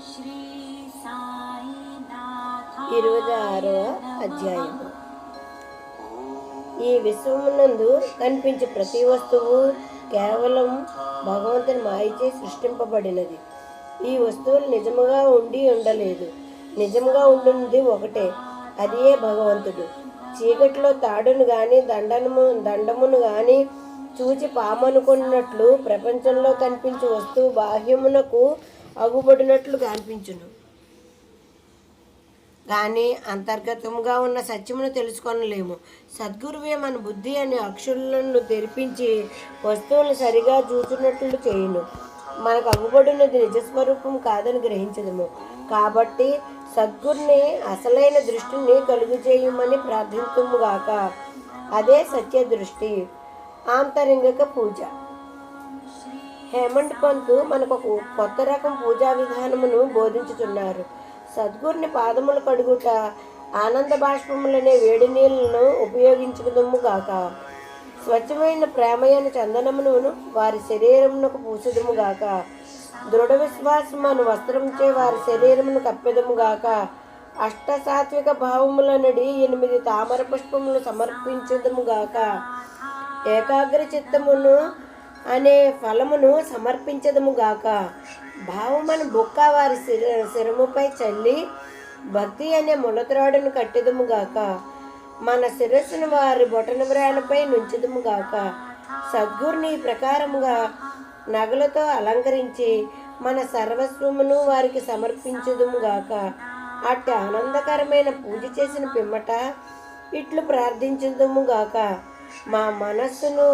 26వ అధ్యాయము. ఈ విశ్వమునందు కనిపించే ప్రతి వస్తువు కేవలం భగవంతుని మాయచే సృష్టింపబడినది. ఈ వస్తువులు నిజముగా ఉండి ఉండలేదు. నిజంగా ఉండున్నది ఒకటే, అదే భగవంతుడు. చీకటిలో తాడును గాని దండమును గాని చూచి పామనుకున్నట్లు ప్రపంచంలో కనిపించే వస్తువు బాహ్యమునకు అగుబడినట్లు కనిపించును, కానీ అంతర్గతంగా ఉన్న సత్యమును తెలుసుకొనలేము. సద్గురువే మన బుద్ధి అనే అక్షులను తెరిపించి వస్తువులను సరిగా చూచున్నట్లు చేయును. మనకు అగుబడినది నిజస్వరూపం కాదని గ్రహించదము. కాబట్టి సద్గురుని అసలైన దృష్టిని కలుగు చేయమని ప్రార్థించుగాక. అదే సత్య దృష్టి. ఆంతరంగిక పూజ. హేమంత్ పంత్ మనకు ఒక కొత్త రకం పూజా విధానమును బోధించుతున్నారు. సద్గురుని పాదములు కడుగుట, ఆనంద బాష్పములనే వేడి నీళ్లను ఉపయోగించుకుదము గాక. స్వచ్ఛమైన ప్రేమయైన చందనమును వారి శరీరమునకు పూసుదము గాక. దృఢ విశ్వాసమును వస్త్రంచే వారి శరీరమును కప్పెదము గాక. అష్ట సాత్విక భావములనడి 8 తామర పుష్పములు సమర్పించదము గాక. ఏకాగ్ర చిత్తమును అనే ఫలమును సమర్పించదము గాక. భావమను బొక్క వారి శిరముపై చల్లి భక్తి అనే ములత్రాడును కట్టెదము గాక. మన శిరస్సును వారి బొటన వ్రేలపై నుంచుదము గాక. సద్గురుని ఈ ప్రకారముగా నగలతో అలంకరించి మన సర్వస్వమును వారికి సమర్పించుదుము గాక. అట్టి ఆనందకరమైన పూజ చేసిన పిమ్మట ఇట్లు ప్రార్థించుదుము గాక. మా మనస్సును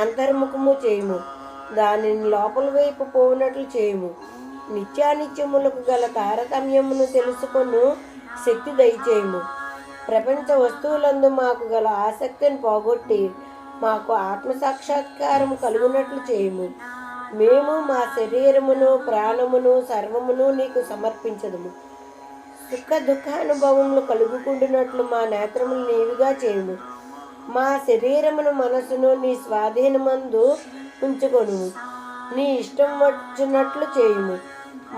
అంతర్ముఖము చేయుము, దానిని లోపల వైపు పోవునట్లు చేయుము. నిత్యానిత్యములకు గల తారతమ్యమును తెలుసుకొను శక్తి దయచేయుము. ప్రపంచ వస్తువులందు మాకు గల ఆసక్తిని పోగొట్టి మాకు ఆత్మసాక్షాత్కారం కలుగునట్లు చేయుము. మేము మా శరీరమును ప్రాణమును సర్వమును నీకు సమర్పించదుము. సుఖ దుఃఖానుభవములు కలుగుకుంటున్నట్లు మా నేత్రములు నీవిగా చేయుము. మా శరీరమును మనసును నీ స్వాధీనమందు ఉంచుకొను. నీ ఇష్టం వచ్చినట్లు చేయుము.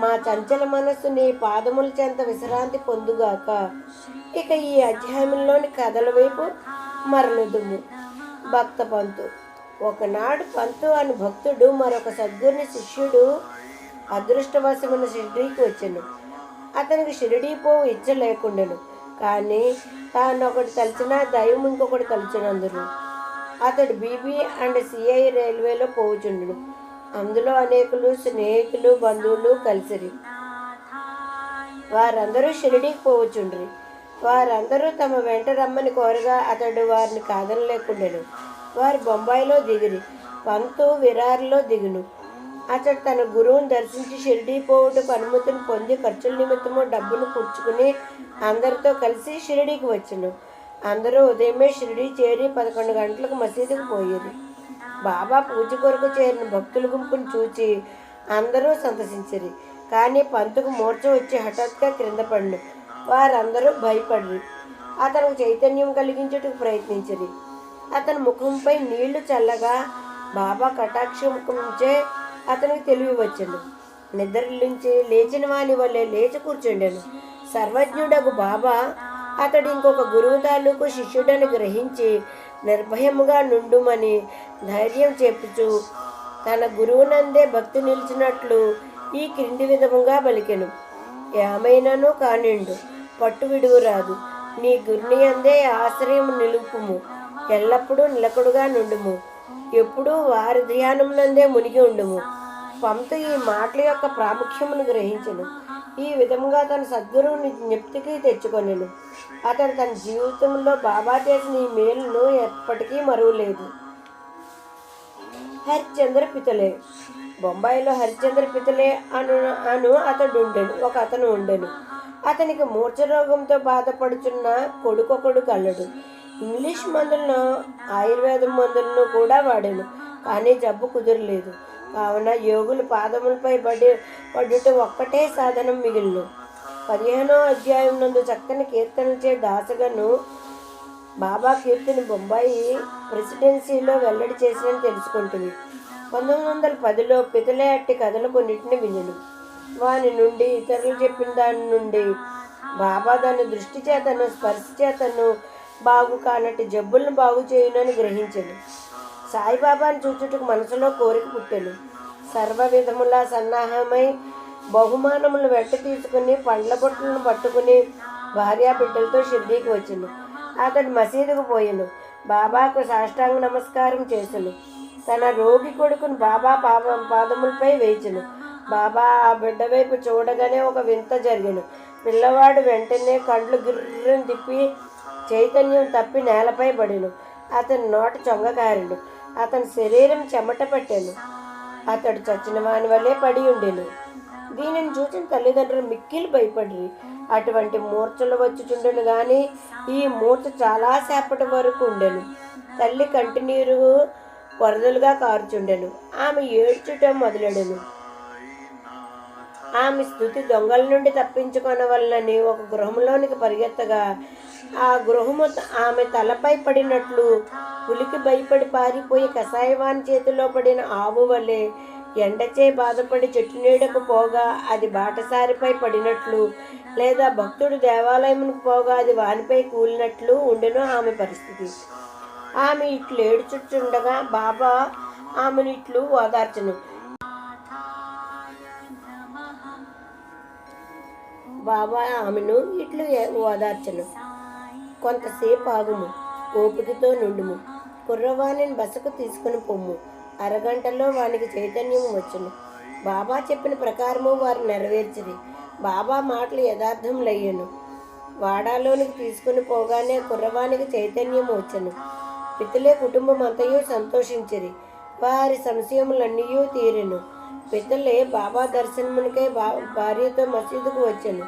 మా చంచల మనస్సు నీ పాదముల చెంత విశ్రాంతి పొందుగాక. ఇక ఈ అధ్యాయంలోని కథల వైపు మరలుదుము. భక్త పంతు. ఒకనాడు పంతు అని భక్తుడు మరొక సద్గురుని శిష్యుడు అదృష్టవశమైన షిరిడీకి వచ్చాను. అతనికి షిరిడీ పోవు ఇచ్చ లేకుండాను, కానీ తాను ఒకటి తలిచిన దైవం ఇంకొకటి తలిచినందును అతడు బీబీ అండ్ సిఐ రైల్వేలో పోవుచుండును. అందులో అనేకులు స్నేహితులు బంధువులు కలిసిరి. వారందరూ షిరిడీకి పోవచుండ్రి. వారందరూ తమ వెంట రమ్మని కోరగా అతడు వారిని కాదనలేకుండాను. వారు బొంబాయిలో దిగిరి. పంతు విరార్లో దిగును. అతడు తన గురువును దర్శించి షిరిడీ పోవుటకు అనుమతిని పొంది ఖర్చుల నిమిత్తము డబ్బును కూర్చుకుని అందరితో కలిసి షిరిడీకి వచ్చును. అందరూ ఉదయమే షిరిడీ చేరి 11 గంటలకు మసీదుకు పోయేది. బాబా పూజ కొరకు చేరిన భక్తుల గుంపును చూచి అందరూ సంతసించిరి. కానీ పంతుకు మూర్ఛ వచ్చి హఠాత్తుగా క్రింద పడిను. వారందరూ భయపడి అతనికి చైతన్యం కలిగించుటకు ప్రయత్నించిరి. అతని ముఖంపై నీళ్లు చల్లగా బాబా కటాక్షముఖంచే అతనికి తెలివి వచ్చను. నిద్రలించి లేచిన వాని వల్లే లేచి కూర్చుండెను. సర్వజ్ఞుడగు బాబా అతడు ఇంకొక గురువు తాలూకు శిష్యుడని గ్రహించి నిర్భయముగా నుండుమని ధైర్యం చెప్పుచు తన గురువునందే భక్తి నిలిచినట్లు ఈ క్రింది విధముగా పలికెను. ఏమైనాను కానిండు, పట్టు విడువురాదు. నీ గురుని అందే ఆశ్రయం నిలుపుము. ఎల్లప్పుడూ నిలకడుగా నుండుము. ఎప్పుడూ వారి ధ్యానమునందే మునిగి ఉండుము. పంతు ఈ మాటల యొక్క ప్రాముఖ్యమును గ్రహించను. ఈ విధముగా తన సద్గురువుని జ్ఞప్తికి తెచ్చుకొనెను. అతడు తన జీవితంలో బాబా చేసిన ఈ మేలును ఎప్పటికీ మరువలేదు. హరిశ్చంద్ర పితలే. బొంబాయిలో హరిశ్చంద్ర పితలే ఒక అతను ఉండెను. అతనికి మూర్ఛ రోగంతో బాధపడుచున్న కొడుకొకడు కలడు. ఇంగ్లీష్ మందులను ఆయుర్వేద మందులను కూడా వాడాను, కానీ జబ్బు కుదరలేదు. కావున యోగులు పాదములపై పడుట ఒక్కటే సాధనం మిగిలిను. 15వ అధ్యాయం నందు చక్కని కీర్తనచే దాసగను బాబా కీర్తిని బొంబాయి ప్రెసిడెన్సీలో వెల్లడి చేసినని తెలుసుకుంటుంది. 1910లో పితలే అట్టి కథలు కొన్నిటిని వినెను. వాని నుండి ఇతరులు చెప్పిన దాని నుండి బాబా దాని దృష్టి చేతను స్పర్శ చేతను బాగు కానట్టు జబ్బులను బాగు చేయునని గ్రహించను. సాయిబాబాను చూచుటకు మనసులో కోరిక పుట్టెను. సర్వ విధములా సన్నాహమై బహుమానములు వెంట తీసుకుని పండ్ల బొట్టలను పట్టుకుని భార్యాబిడ్డలతో షిర్డీకి వచ్చును. అతడు మసీదుకు పోయెను. బాబాకు సాష్టాంగ నమస్కారం చేసును. తన రోగి కొడుకును బాబా పాదములపై వేచును. బాబా ఆ బిడ్డ వైపు చూడగానే ఒక వింత జరిగెను. పిల్లవాడు వెంటనే కండ్లు గిర్రని తిప్పి చైతన్యం తప్పి నేలపై పడెను. అతని నోట చొంగ కారెను. అతని శరీరం చెమట పట్టెను. అతడు చచ్చిన వాని వల్లే పడి ఉండెను. దీనిని చూసిన తల్లిదండ్రులు మిక్కిలి భయపడి అటువంటి మూర్ఛలు వచ్చుచుండెను. కానీ ఈ మూర్ఛ చాలాసేపటి వరకు ఉండెను. తల్లి కంటినీరు వరదలుగా కారుచుండెను. ఆమె ఏడ్చుట మొదలెడెను. ఆమె స్థుతి దొంగల నుండి తప్పించుకొనవలనని ఒక గృహంలోనికి పరిగెత్తగా ఆ గృహము ఆమె తలపై పడినట్లు పులికి భయపడి పారిపోయి కషాయవాని చేతిలో పడిన ఆవు వలె ఎండచే బాధపడి చెట్టు నీడకు పోగా అది బాటసారిపై పడినట్లు లేదా భక్తుడు దేవాలయమునకు పోగా అది వానిపై కూలినట్లు ఉండెను ఆమె పరిస్థితి. ఆమె ఇట్లు ఏడ్చుచుండగా బాబా ఆమెను ఇట్లు ఓదార్చను. కొంతసేపు ఆగుము, ఓపికతో నుండుము, కుర్రవాణిని బసకు తీసుకుని పొమ్ము. అరగంటలో వానికి చైతన్యము వచ్చును. బాబా చెప్పిన ప్రకారము వారు నెరవేర్చిరి. బాబా మాటలు యథార్థములయ్యను. వాడాలోనికి తీసుకుని పోగానే కుర్రవానికి చైతన్యము వచ్చును. పితలే కుటుంబం అంతయు సంతోషించిరి. వారి సంశయములన్నీ తీరెను. పితలే బాబా దర్శనమునికై భార్యతో మసీదుకు వచ్చెను.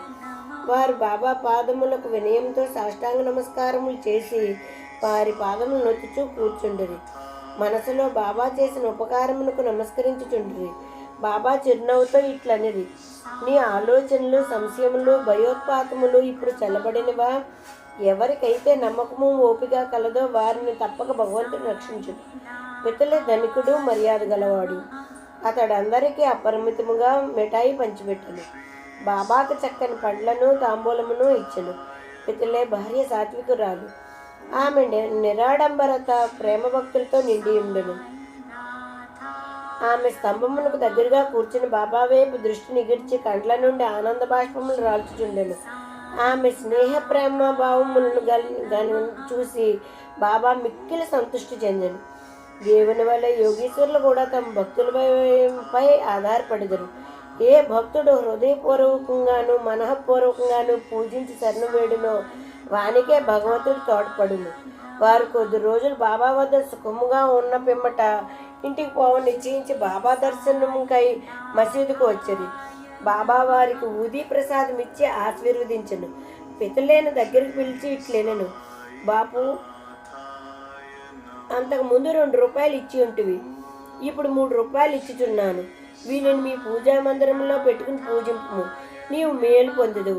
వారు బాబా పాదములకు వినయంతో సాష్టాంగ నమస్కారములు చేసి వారి పాదములు నొత్తుచూ కూర్చుండిరి. మనసులో బాబా చేసిన ఉపకారమునకు నమస్కరించుచుండిరి. బాబా చిరునవ్వుతో ఇట్లనిరి, నీ ఆలోచనలు, సంశయములు, భయోత్పాతములు ఇప్పుడు చల్లబడినవా? ఎవరికైతే నమ్మకము, ఓపిక కలదో వారిని తప్పక భగవంతుడు రక్షించును. పితలే ధనికుడు, మర్యాద గలవాడు. అతడు అందరికీ అపరిమితముగా మిఠాయి పంచిపెట్టెను. బాబాకు చక్కని పండ్లను తాంబూలమును ఇచ్చెను. పితలే భార్య సాత్వికురాలు. ఆమె నిరాడంబరత ప్రేమ భక్తులతో నిండి ఉండెను. ఆమె స్తంభమునకు దగ్గరగా కూర్చుని బాబా వైపు దృష్టి నిగిర్చి కండ్ల నుండి ఆనంద బాష్పములు రాల్చుచుండెను. ఆమె స్నేహ ప్రేమ భావములను చూసి బాబా మిక్కిలి సంతృష్టి చెందెను. దేవుని వల్ల యోగీశ్వరులు కూడా తమ భక్తులపై ఆధారపడెదరు. ఏ భక్తుడు హృదయపూర్వకంగాను మనఃపూర్వకంగాను పూజించి శరణు వేడునో వానికే భగవంతుడు తోడ్పడును. వారు కొద్ది రోజులు బాబా వద్ద సుఖముగా ఉన్న పిమ్మట ఇంటికి పోవ నిశ్చయించి బాబా దర్శనంకై మసీదుకు వచ్చిరి. బాబా వారికి ఊదీ ప్రసాదం ఇచ్చి ఆశీర్వదించను. పితలేని దగ్గరికి పిలిచి ఇట్లెనెను, బాపు, అంతకుముందు 2 రూపాయలు ఇచ్చి ఉంటివి, ఇప్పుడు 3 రూపాయలు ఇచ్చుచున్నాను. వీనిని మీ పూజా మందిరంలో పెట్టుకుని పూజింపు, నీవు మేలు పొందదు.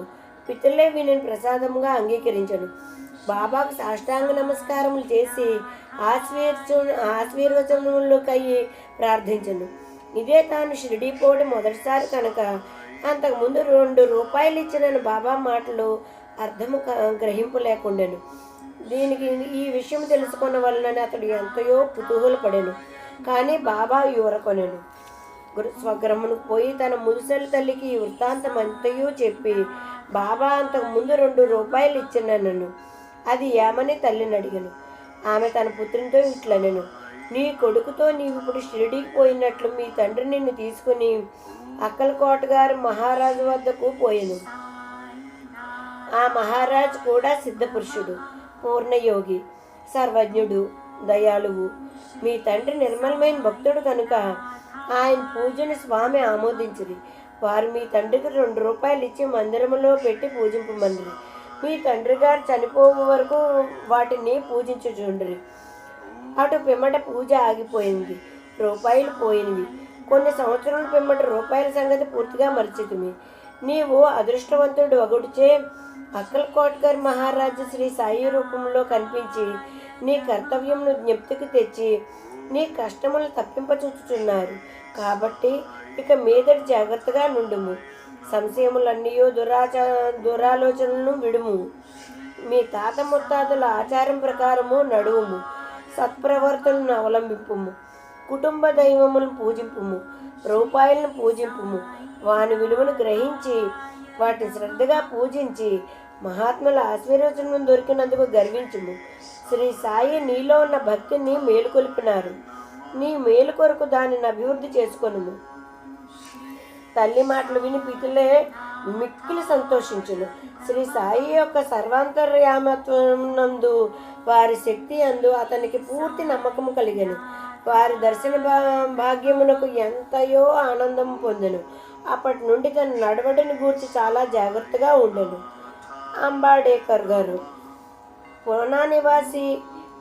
పితలే వీనిని ప్రసాదంగా అంగీకరించను. బాబాకు సాష్టాంగ నమస్కారములు చేసి ఆశీర్వచనములకై ప్రార్థించను. ఇదే తాను షిరిడీ పోవడం మొదటిసారి కనుక అంతకుముందు 2 రూపాయలు ఇచ్చిన బాబా మాటలు అర్థము గ్రహింపలేకుండాను. దీనికి ఈ విషయం తెలుసుకున్న వలన అతడు ఎంతయో కుతూహలపడెను. కానీ బాబా ఊరకొనెను. స్వగ్రహమునకు పోయి తన ముదుసలి తల్లికి ఈ వృత్తాంతం అంతయూ చెప్పి, బాబా అంతకుముందు 2 రూపాయలు ఇచ్చినను, అది ఏమని తల్లిని అడిగను. ఆమె తన పుత్రునితో ఇట్లనెను, నీ కొడుకుతో నీవు ఇప్పుడు షిరిడీకి పోయినట్లు మీ తండ్రి నిన్ను తీసుకుని అక్కలకోట గారు మహారాజు వద్దకు పోయెను. ఆ మహారాజు కూడా సిద్ధపురుషుడు, పూర్ణయోగి, సర్వజ్ఞుడు, దయాళువు. మీ తండ్రి నిర్మలమైన భక్తుడు కనుక ఆయన పూజను స్వామి ఆమోదించిరి. వారు మీ తండ్రికి 2 రూపాయలు ఇచ్చి మందిరములో పెట్టి పూజింపమనిరి. మీ తండ్రి గారు చనిపోయే వరకు వాటిని పూజించుచుండ్రి. అటు పిమ్మట పూజ ఆగిపోయింది. రూపాయలు పోయినవి. కొన్ని సంవత్సరాల పిమ్మట రూపాయల సంగతి పూర్తిగా మరిచితిమి. నీవు అదృష్టవంతుడు అగుడిచే అక్కల్కోట్కర్ మహారాజు శ్రీ సాయి రూపంలో కనిపించి నీ కర్తవ్యంను జ్ఞప్తికి తెచ్చి నీ కష్టములను తప్పింపచూచుచున్నారు. కాబట్టి ఇక మీదటి జాగ్రత్తగా నుండుము. సంశయములన్నీ దురాలోచనలను విడుము. మీ తాత ముత్తాతల ఆచారం ప్రకారము నడువుము. సత్ప్రవర్తనను అవలంబింపుము. కుటుంబ దైవములను పూజింపుము. రూపాయలను పూజింపుము. వాని విలువను గ్రహించి వాటిని శ్రద్ధగా పూజించి మహాత్ముల ఆశీర్వచనం దొరికినందుకు గర్వించుము. శ్రీ సాయి నీలో ఉన్న భక్తిని మేలుకొల్పినారు. నీ మేలు కొరకు దానిని అభివృద్ధి చేసుకొనుము. తల్లి మాటలు విని పితులే మిక్కిలి సంతోషించును. శ్రీ సాయి యొక్క సర్వాంతర్యామత్వనందు వారి శక్తి అందు అతనికి పూర్తి నమ్మకము కలిగెను. వారి దర్శన భాగ్యమునకు ఎంతయో ఆనందం పొందెను. అప్పటి నుండి తన నడవడిని గూర్చి చాలా జాగ్రత్తగా ఉండెను. అంబాడేకర్ గారు పూనా నివాసి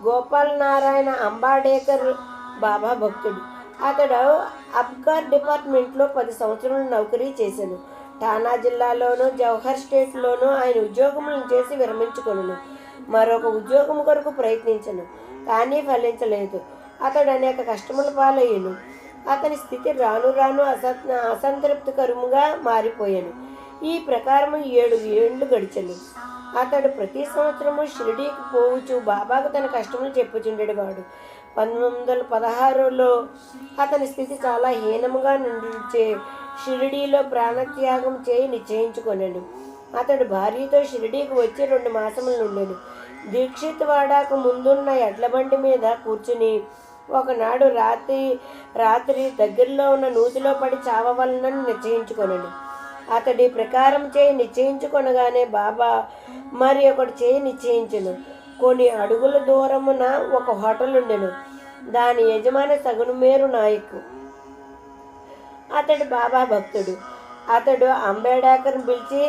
గోపాల్ నారాయణ అంబాడేకర్ బాబా భక్తుడు. అతడు అబ్కార్ డిపార్ట్మెంట్లో 10 సంవత్సరాలు నౌకరీ చేశాను. ఠానా జిల్లాలోను జవహర్ స్టేట్లోనూ ఆయన ఉద్యోగములను చేసి విరమించుకొను. మరొక ఉద్యోగం కొరకు ప్రయత్నించను, కానీ ఫలించలేదు. అతడు అనేక కష్టముల పాలయ్యను. అతని స్థితి రాను రాను అసంతృప్తికరముగా మారిపోయాను. ఈ ప్రకారము 7 ఏళ్ళు గడిచెను. అతడు ప్రతి సంవత్సరము షిరిడీకి పోవచ్చు బాబాకు తన కష్టములు చెప్పుచుండేవాడు. 1916లో అతని స్థితి చాలా హీనముగా నుండి షిరిడీలో ప్రాణత్యాగం చేయి నిశ్చయించుకొనెను. అతడు భార్యతో షిరిడీకి వచ్చి 2 మాసములు నుండెను. దీక్షిత్ వాడాకు ముందున్న ఎడ్లబండి మీద కూర్చుని ఒకనాడు రాత్రి దగ్గరలో ఉన్న నూతిలో పడి చావవలనని నిశ్చయించుకొనెను. అతడి ప్రకారం చేయి నిశ్చయించుకొనగానే బాబా మరి ఒకటి చేయి నిశ్చయించెను. కొన్ని అడుగుల దూరమున ఒక హోటల్ ఉండెను. దాని యజమాని సగునుమేరు నాయక్. అతడు బాబా భక్తుడు. అతడు అంబేడ్కర్ని పిలిచి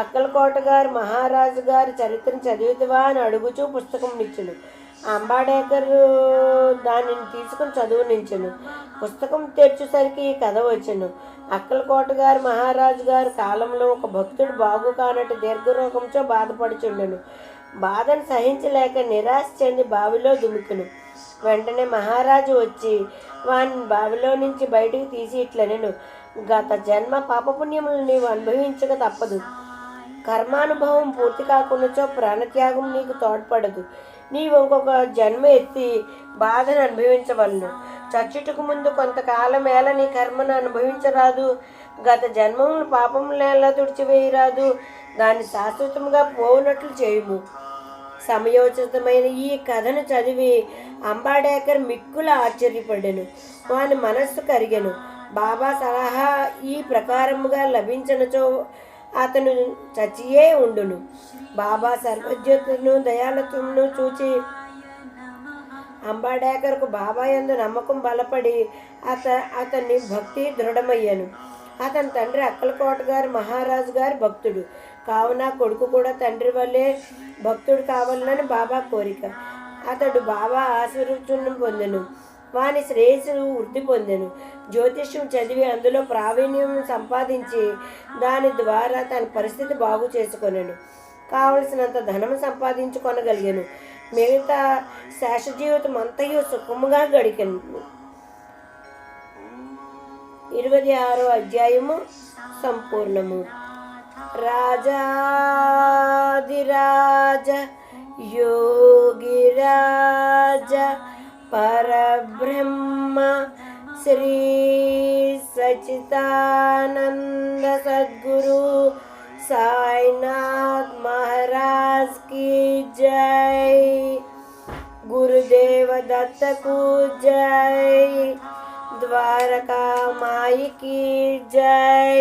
అక్కలకోట గారు మహారాజు గారి చరిత్రను చదివితవా అని అడుగుచూ పుస్తకం ఇచ్చెను. అంబేడ్కర్ దానిని తీసుకుని చదువునించెను. పుస్తకం తెరిచేసరికి ఈ కథ వచ్చెను. అక్కలకోట గారు మహారాజు గారి కాలంలో ఒక భక్తుడు బాగు కానట్టు దీర్ఘరోగంతో బాధపడుచుండెను. బాధను సహించలేక నిరాశ చెంది బావిలో దుముకెను. వెంటనే మహారాజు వచ్చి వాని బావిలో నుంచి బయటకు తీసి ఇట్లనెను, గత జన్మ పాపపుణ్యములు నీవు అనుభవించక తప్పదు. కర్మానుభవం పూర్తి కాకుండాచో ప్రాణత్యాగం నీకు తోడ్పడదు. నీవు ఇంకొక జన్మ ఎత్తి బాధను అనుభవించవలను. చచ్చుటకు ముందు కొంతకాలం వేళ నీ కర్మను అనుభవించరాదు. గత జన్మములు పాపములేలా తుడిచివేయరాదు. దాన్ని శాశ్వతంగా పోనట్లు చేయుము. సమయోచితమైన ఈ కథను చదివి అంబేడ్కర్ మిక్కుల ఆశ్చర్యపడెను. వాని మనస్సు కరిగెను. బాబా సలహా ఈ ప్రకారముగా లభించినచో అతను చచ్చియే ఉండును. బాబా సర్వజ్యోతును దయాళత్వమును చూచి అంబేడ్కర్కు బాబా యందు నమ్మకం బలపడి అతని భక్తి దృఢమయ్యాను. అతని తండ్రి అక్కలకోట గారు మహారాజు గారి భక్తుడు కావున కొడుకు కూడా తండ్రి వల్లే భక్తుడు కావాలని బాబా కోరిక. అతడు బాబా ఆశీర్వచనం పొందెను. వాని శ్రేయస్సు వృద్ధి పొందెను. జ్యోతిష్యం చదివి అందులో ప్రావీణ్యం సంపాదించి దాని ద్వారా తన పరిస్థితి బాగు చేసుకొనెను. కావలసినంత ధనం సంపాదించుకొనగలిగాను. మిగతా శేష జీవితం అంతయు సుఖముగా గడికెను. 26వ అధ్యాయము సంపూర్ణము. రాజాదిరాజ యోగిరాజ పరబ్రహ్మ శ్రీ సచిదానంద సద్గురు సాయినాథ్ महाराज की जय. गुरुदेव दत्त को जय. द्वारका माई की जय.